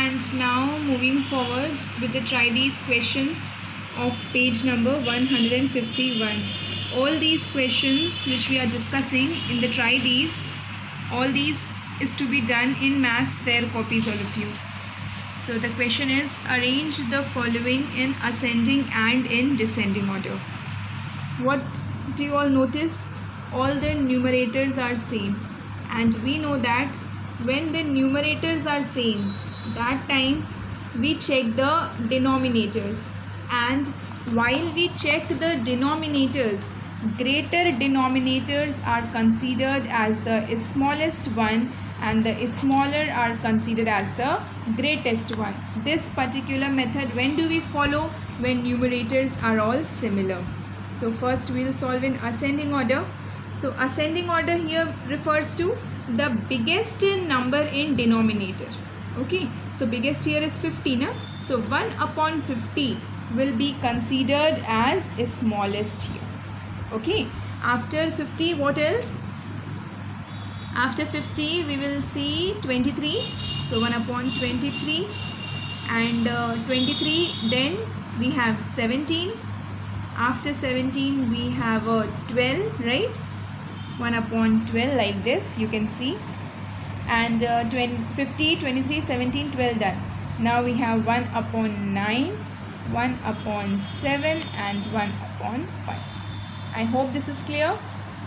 And now moving forward with the try these questions of page number 151. All these questions which we are discussing in the try these, all these is to be done in maths fair copies, all of you. So the question is, arrange the following in ascending and in descending order. What do you all notice? All the numerators are same, and we know that when the numerators are same, that time we check the denominators, and while we check the denominators, greater denominators are considered as the smallest one and the smaller are considered as the greatest one. This particular method, when do we follow? When numerators are all similar. So first we will solve in ascending order. So ascending order here refers to the biggest number in denominator. Okay, so biggest here is 50, na? So 1 upon 50 will be considered as smallest here. Okay, after 50 what else? After 50 we will see 23. So 1 upon 23, and 23, then we have 17. After 17 we have 12, right? 1 upon 12, like this you can see. And 50, 23, 17, 12 done. Now we have 1 upon 9, 1 upon 7 and 1 upon 5. I hope this is clear.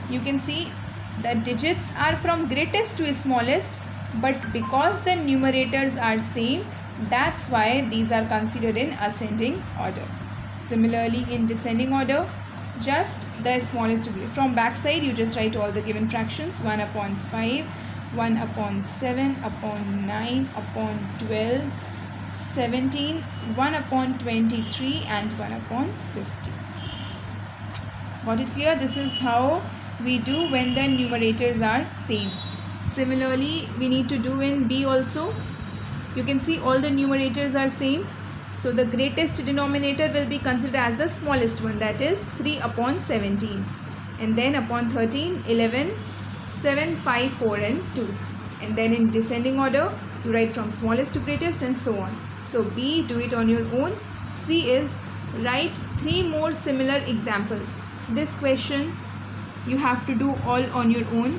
You can see the digits are from greatest to smallest, but because the numerators are same, that's why these are considered in ascending order. Similarly in descending order, just the smallest from back side you just write all the given fractions. 1 upon 5, 1 upon 7, upon 9, upon 12, 17, 1 upon 23 and 1 upon 50. Got it clear? This is how we do when the numerators are same. Similarly we need to do in B also. You can see all the numerators are same. So the greatest denominator will be considered as the smallest one, that is 3 upon 17. And then upon 13, 11, 7, 5, 4 and 2. And then in descending order, you write from smallest to greatest and so on. So B, do it on your own. C is write 3 more similar examples. This question you have to do all on your own.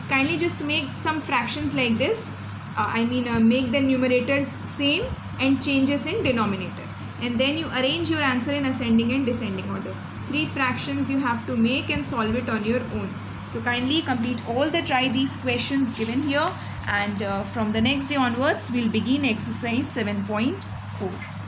Kindly just make some fractions like this. Make the numerators same and changes in denominator. And then you arrange your answer in ascending and descending order. 3 fractions you have to make and solve it on your own. So kindly complete all the try these questions given here, and from the next day onwards we'll begin exercise 7.4.